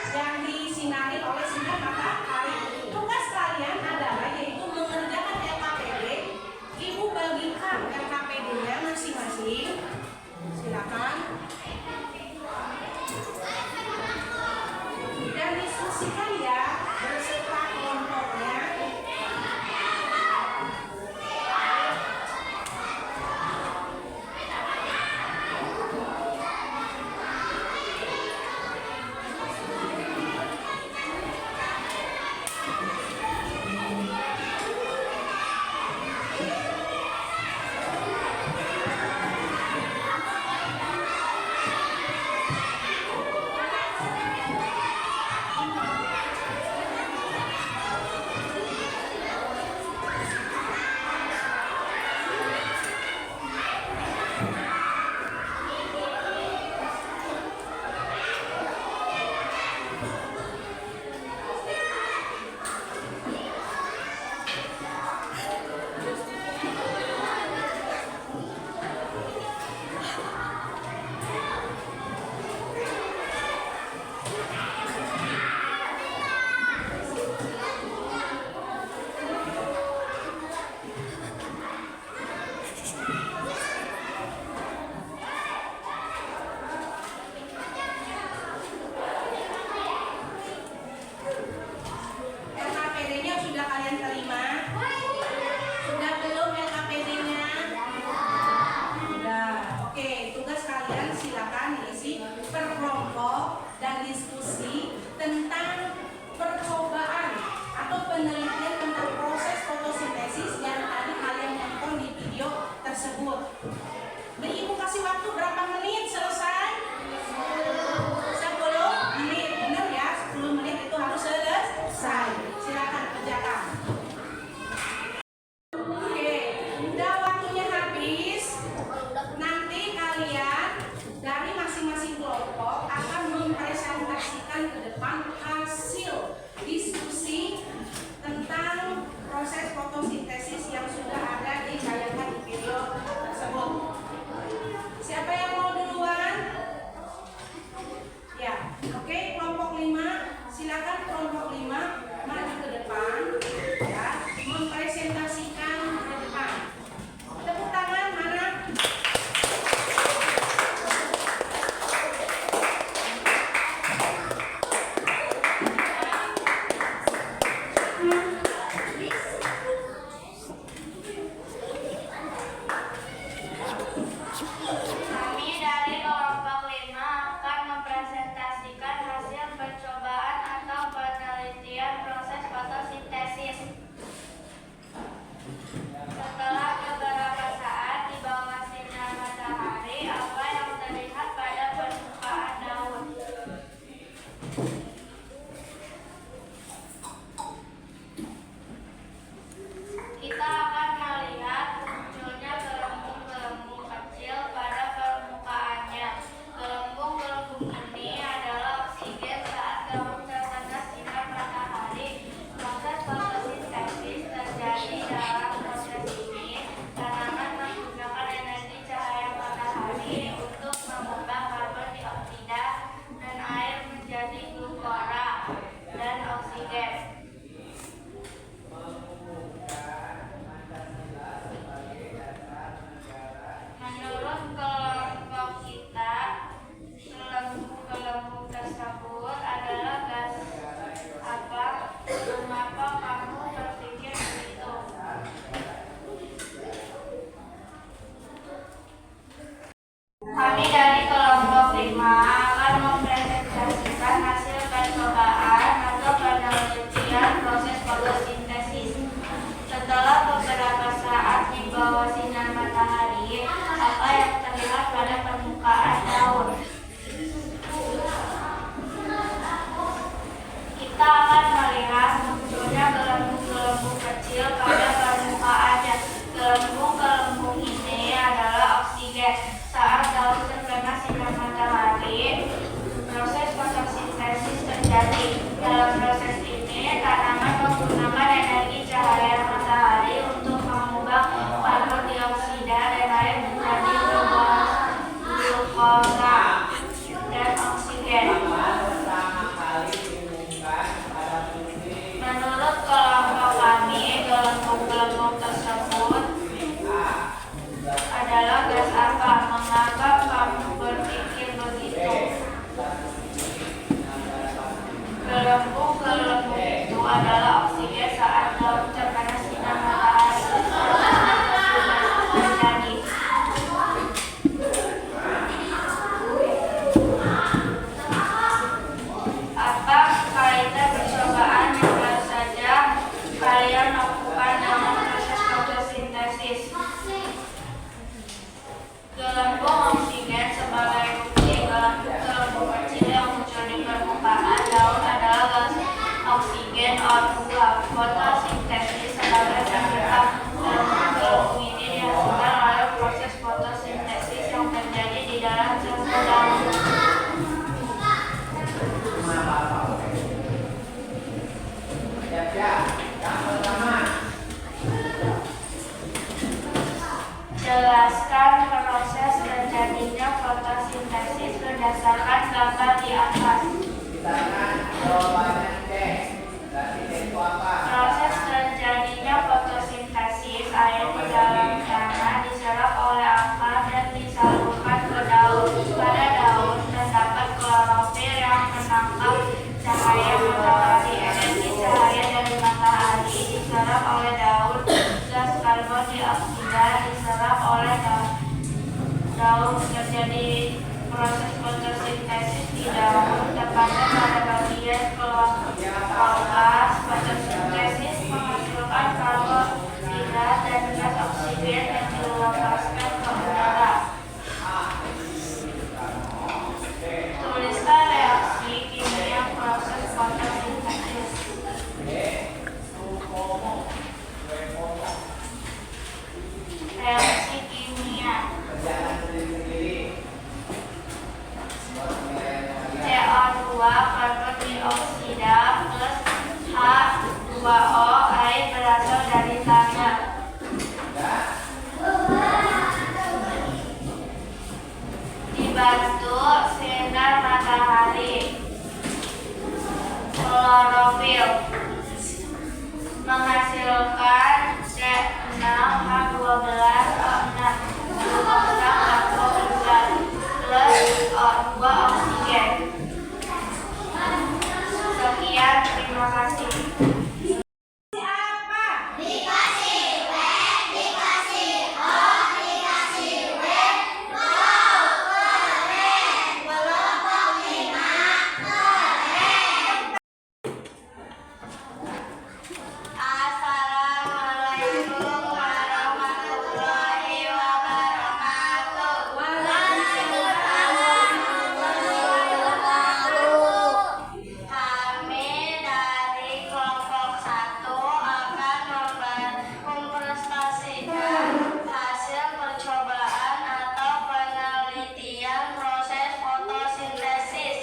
yang disinari oleh sinar matahari. Tugas kalian adalah yaitu mengerjakan LKPD. Ibu bagikan LKPD-nya masing-masing. Silakan. Dan diskusikan ya beserta kelompoknya. LKPD-nya sudah kalian terima? Sudah belum LKPD-nya? Sudah. Oke, tugas kalian silakan isi per kelompok dan diskusi tentang percobaan atau penelitian tentang proses fotosintesis yang tadi kalian nonton di video tersebut. Beri ibu kasih waktu berapa menit selesai? 10 menit, benar ya? 10 menit itu harus selesai. Silakan kerjakan. Oke, udah waktunya habis. Nanti kalian dari masing-masing kelompok akan mempresentasikan ke depan hasil diskusi tentang proses fotosintesis yang sudah ada di tayangan di video tersebut. Siapa yang mau duluan? Ya, oke, kelompok 5, silakan kelompok 5 maju ke depan, ya, mempresentasikan ke depan. Tepuk tangan mana? Kami dari kelompok 5 akan mempresentasikan hasil percobaan atau penelitian proses fotosintesis. Setelah beberapa saat di bawah sinar matahari, apa yang terlihat pada permukaan daun? Kita akan melihat munculnya gelembung-gelembung kecil pada permukaannya. Gelembung-gelembung ini adalah oksigen saat daun terkena sinar matahari. Proses fotosintesis terjadi dalam proses ini. Tanaman menggunakan energi cahaya matahari untuk mengubah karbon dioksida dan air menjadi glukora dan oksigen. Menurut kelompok kita, gelembung-gelembung tersebut adalah gas apa? Mengapa kamu berpikir begitu? Kami dari kelompok 5 akan mempresentasikan hasil percobaan atau penelitian proses fotosintesis. Setelah beberapa saat di bawah sinar matahari, apa yang terlihat pada permukaan daun? Kita akan melihat munculnya gelembung-gelembung kecil pada permukaannya. Gelembung-gelembung ini adalah oksigen. Saat daun terkena sinar matahari, proses fotosintesis terjadi. Dalam proses ini, tanaman menggunakan energi cahaya matahari untuk mengubah karbon dioksida dan air menjadi glukora dan oksigen. menangkap cahaya matahari. Energi cahaya dari matahari diserap oleh daun. Gas karbon dioksida diserap oleh daun. Terjadi proses fotosintesis di daun, tepatnya pada bagian klokas. Fotosintesis menghasilkan karbohidrat dan gas oksigen yang dilepaskan ke udara. Tuliskan reaksi kimia proses fotosintesis. Reaksi kimia CO2 karbon dioksida plus H2O air berasal dari tanah. Dibantu sinar matahari. Klorofil menghasilkan C6H12O6 glukosa karbohidrat plus O2 oksigen. Sekian, terima kasih. Assalamualaikum warahmatullahi wabarakatuh. Kami dari kelompok 1 akan mempresentasikan hasil percobaan atau penelitian proses fotosintesis.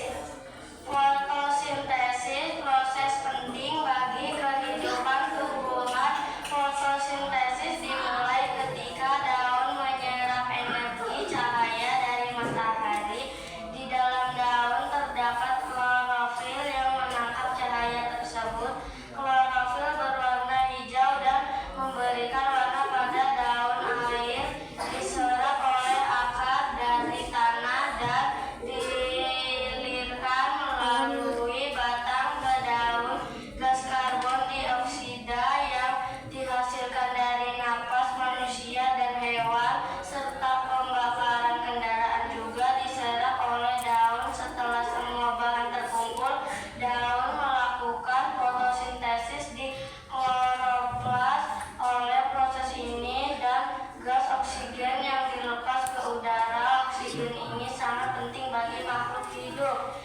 Fotosintesis proses penting bagi kehidupan tumbuhan. Fotosintesis dimulai ketika daun menyerap energi cahaya dari matahari. Di dalam daun terdapat klorofil yang menangkap cahaya tersebut. Klorofil berwarna hijau dan memberikan warna pada daun. Air diserap oleh akar dari tanah dan dilirkan melalui batang ke daun. Gas karbon dioksida yang dihasilkan dari napas manusia dan hewan serta pembakaran kendaraan juga diserap oleh daun. Setelah semua bahan terkumpul, daun melakukan fotosintesis di kloroplas. Oleh proses ini dan gas oksigen yang dilepas ke udara. Oksigen ini sangat penting bagi makhluk hidup.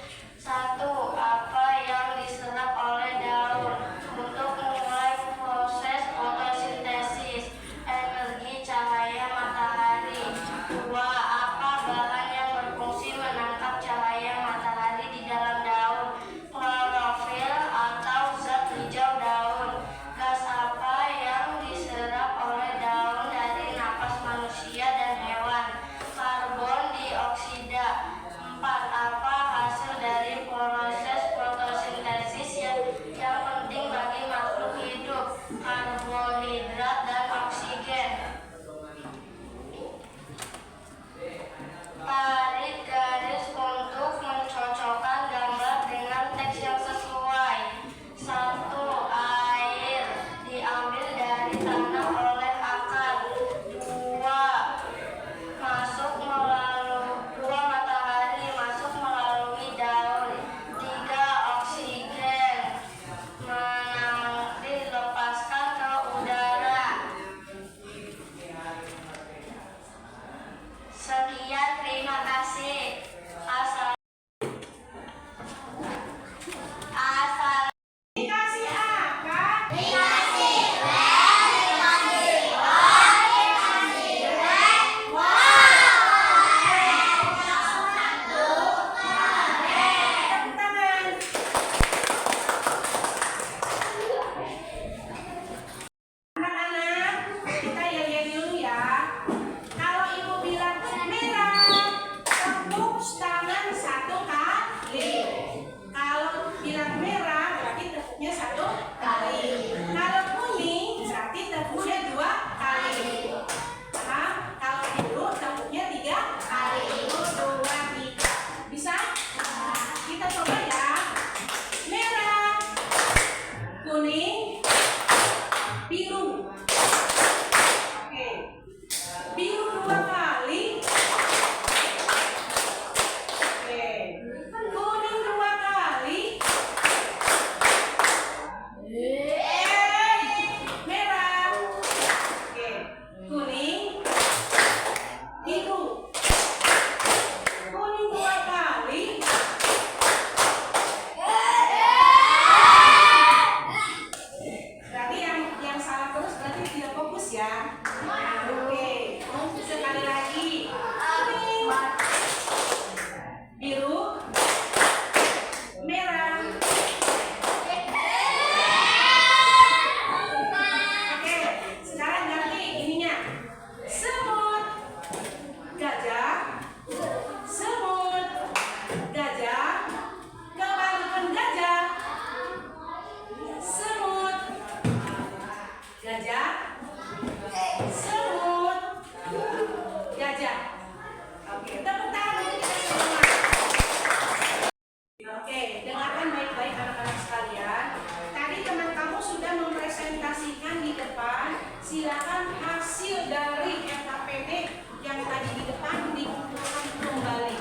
1. Apa yang diserap oleh daun? Untuk memulai proses fotosintesis, energi cahaya matahari. 2. Apa bahan yang berfungsi menangkap cahaya matahari di dalam daun? Klorofil atau zat hijau daun. Gas apa yang diserap oleh daun dari napas manusia dan hewan? Karbon dioksida. 4. Apa hasil dari proses fotosintesis yang penting bagi makhluk hidup? Karbohidrat dan oksigen. Tarik garis untuk mencocokkan gambar dengan teks yang sesuai. 1. Air diambil dari tanah oleh akar. 2. Matahari masuk melalui daun. 3. Oksigen dilepaskan ke udara. Sekian, terima kasih. Dikasih apa? Tepuk tangan. Anak-anak, kita lihat dulu ya. Kalau ibu bilang merah, tepuk tangan 1 kali. Kalau bilang merah, berarti tepuknya 1 kali. Kalau kuning, berarti tepuknya 2 kali. Paham? Kalau biru, tepuknya 3 kali. 1, 2, 3. Bisa? Kita coba ya. dengarkan baik-baik anak-anak sekalian. Tadi teman kamu sudah mempresentasikan di depan. Silakan hasil dari LKPD yang tadi di depan dikumpulkan kembali.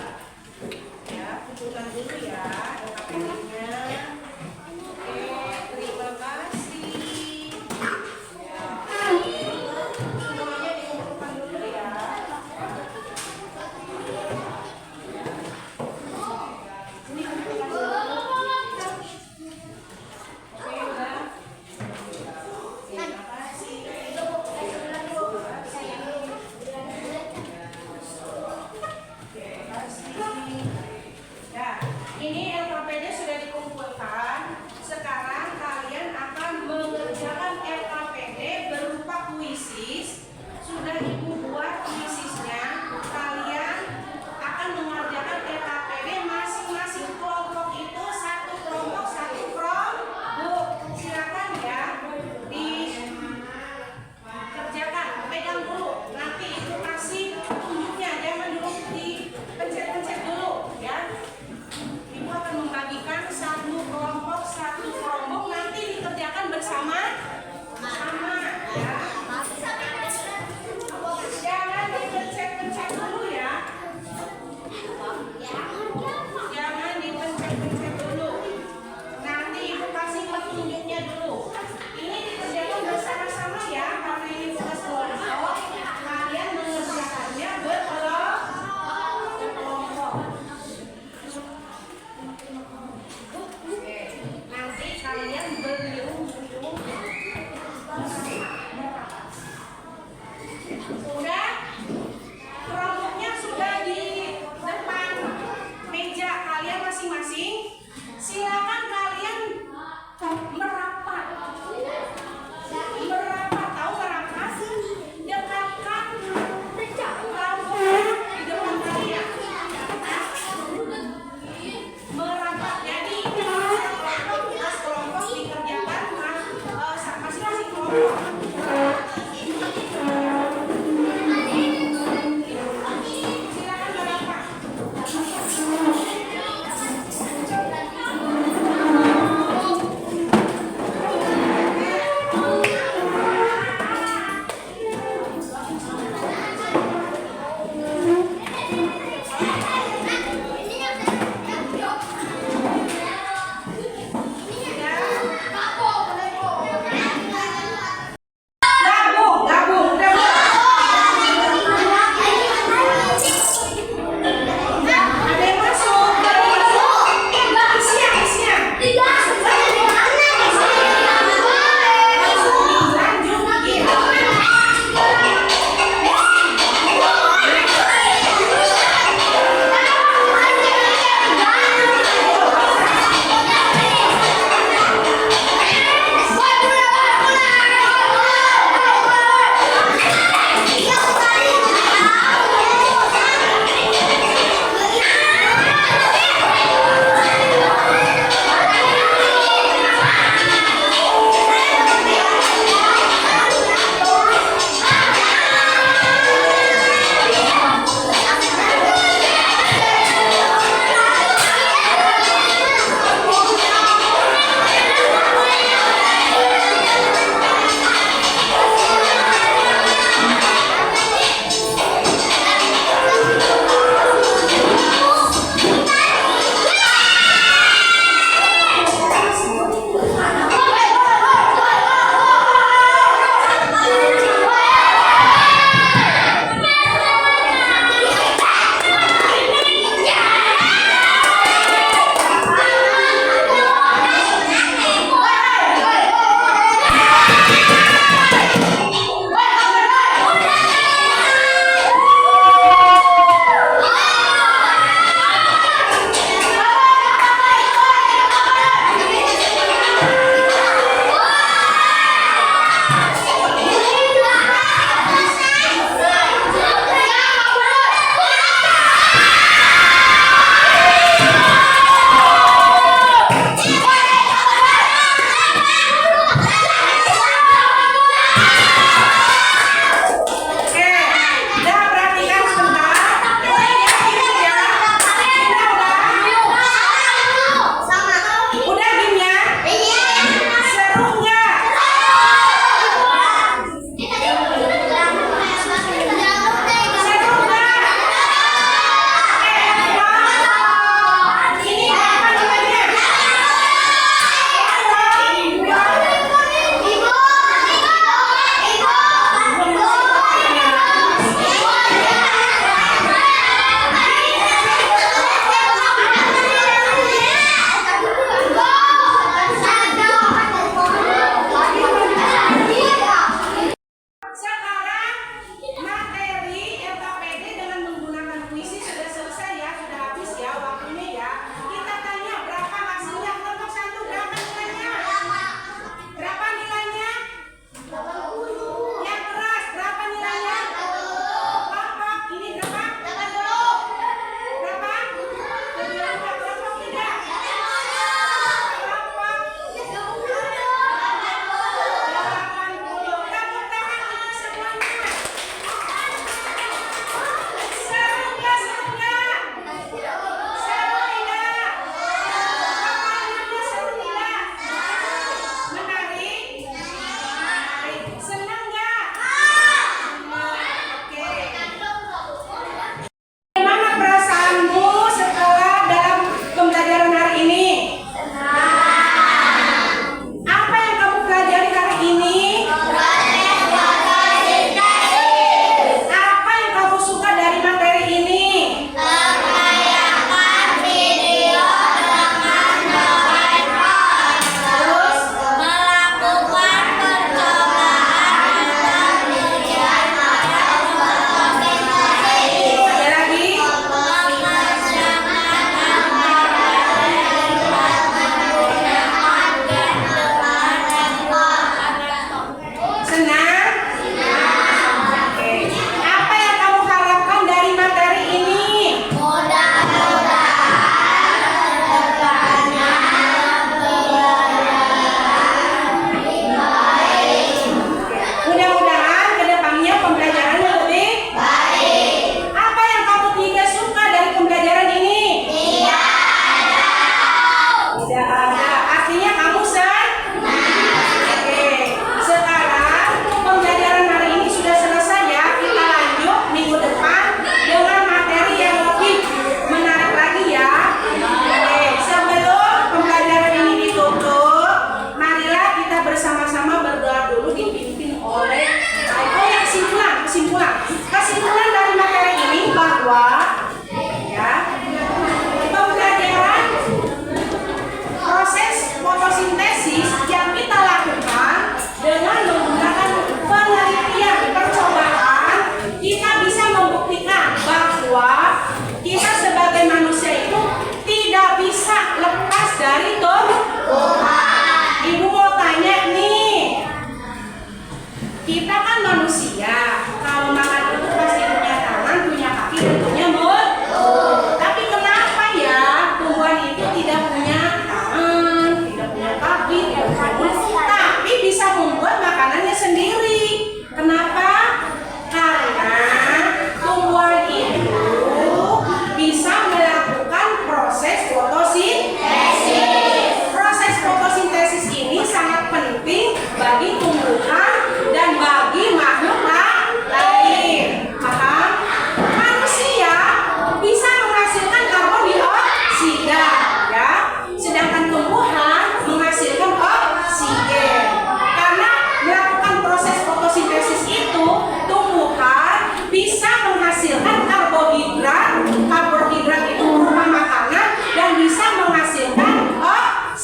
Ya, kumpulkan dulu ya LKPD-nya. Oke, terima kasih. Ya, semuanya dikumpulkan dulu ya. Ini kumpulkan dulu. Oke, udah. Terima kasih. Terima kasih. Ya, ini LKPD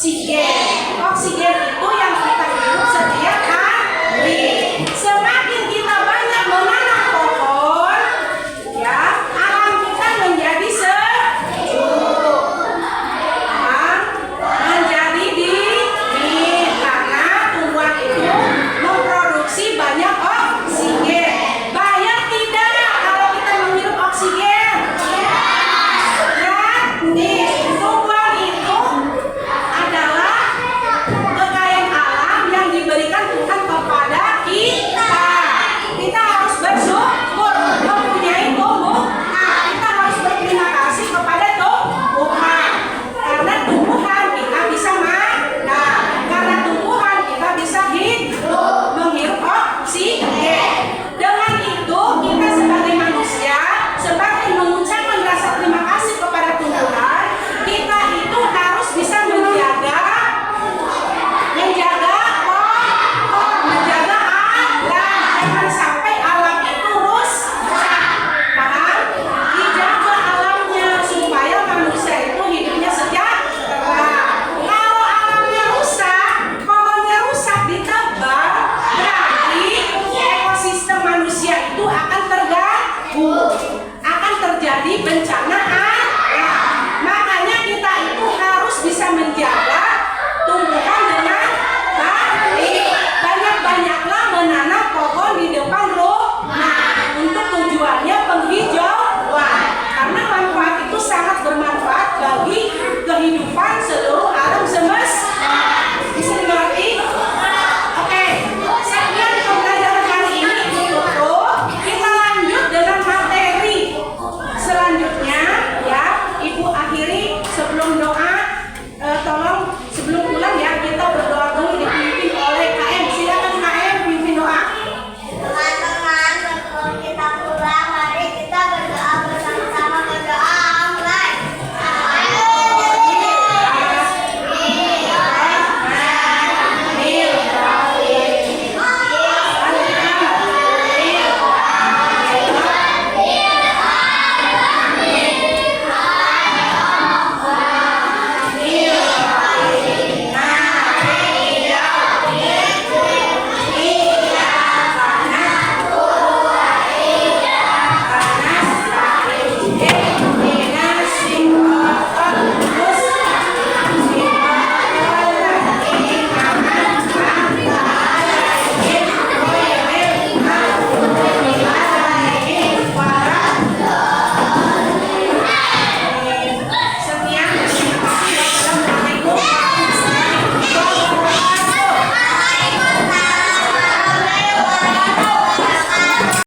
Oksigen. Oksigen